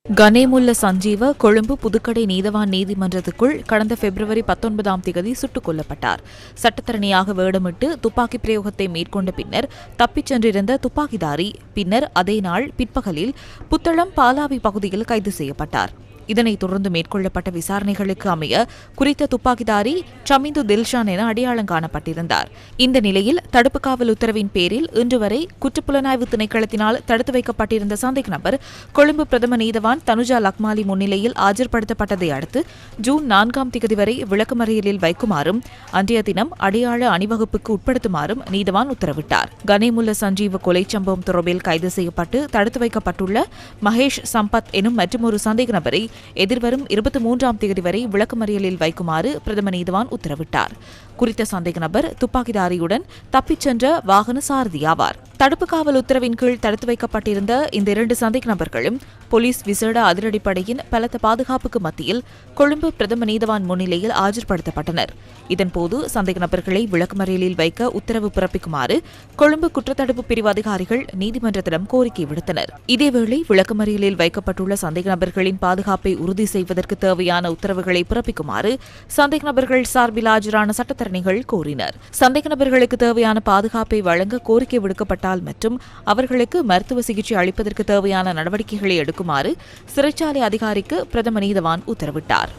கனேமுல்ல சஞ்சீவ கொழும்பு புதுக்கடை நீதவான் நீதிமன்றத்துக்குள் கடந்த பிப்ரவரி 19ஆம் தேதி சுட்டுக் கொல்லப்பட்டார். சட்டத்தரணியாக வேடமிட்டு துப்பாக்கி பிரயோகத்தை மேற்கொண்ட பின்னர் தப்பிச் சென்றிருந்த துப்பாக்கிதாரி பின்னர் அதே நாள் பிற்பகலில் புத்தளம் பாலாவி பகுதியில் கைது செய்யப்பட்டார். இதனைத் தொடர்ந்து மேற்கொள்ளப்பட்ட விசாரணைகளுக்கு அமைய குறித்த துப்பாக்கிதாரி சமிந்து தில்ஷான் என அடையாளம் காணப்பட்டிருந்தார். இந்த நிலையில் தடுப்பு காவல் உத்தரவின் பேரில் இன்று வரை குற்றப்புலனாய்வு திணைக்களத்தினால் தடுத்து வைக்கப்பட்டிருந்த சந்தேக நபர் கொழும்பு பிரதம நீதவான் தனுஜா லக்மாலி முன்னிலையில் ஆஜர்படுத்தப்பட்டதை அடுத்து ஜூன் 4ஆம் தேதி வரை விளக்கமறியலில் வைக்குமாறும் அன்றைய தினம் அடையாள அணிவகுப்புக்கு உட்படுத்துமாறும் நீதவான் உத்தரவிட்டார். கனேமுல்ல சஞ்சீவ கொலை சம்பவம் தொடர்பில் கைது செய்யப்பட்டு தடுத்து வைக்கப்பட்டுள்ள மகேஷ் சம்பத் எனும் மற்றொரு சந்தேக நபரை எதிர்வரும் 23ஆம் தேதி வரை விளக்கமறியலில் வைக்குமாறு பிரதம நீதவான் உத்தரவிட்டார். குறித்த சந்தேக நபர் துப்பாக்கிதாரியுடன் தப்பிச் சென்ற வாகன சாரதியாவார். தடுப்பு காவல் உத்தரவின் கீழ் தடுத்து வைக்கப்பட்டிருந்த இந்த 2 சந்தேக நபர்களும் போலீஸ் விசேட அதிரடிப்படையின் பலத்த பாதுகாப்புக்கு மத்தியில் கொழும்பு பிரதம நீதவான் முன்னிலையில் ஆஜர்படுத்தப்பட்டனர். இதன்போது சந்தேக நபர்களை விளக்கமறியலில் வைக்க உத்தரவு பிறப்பிக்குமாறு கொழும்பு குற்றத்தடுப்பு பிரிவு அதிகாரிகள் நீதிமன்றத்திடம் கோரிக்கை விடுத்தனர். இதேவேளை விளக்கமறியலில் வைக்கப்பட்டுள்ள சந்தேக நபர்களின் பாதுகாப்பை உறுதி செய்வதற்கு தேவையான உத்தரவுகளை பிறப்பிக்குமாறு சந்தேக நபர்கள் சார்பில் ஆஜரான சட்டத்தரணிகள் கோரினர். சந்தேக நபர்களுக்கு தேவையான பாதுகாப்பை வழங்க கோரிக்கை விடுக்கப்பட்டால் மற்றும் அவர்களுக்கு மருத்துவ சிகிச்சை அளிப்பதற்கு தேவையான நடவடிக்கைகளை எடுக்குமாறு சிறைச்சாலை அதிகாரிக்கு பிரதம நீதவான் உத்தரவிட்டார்.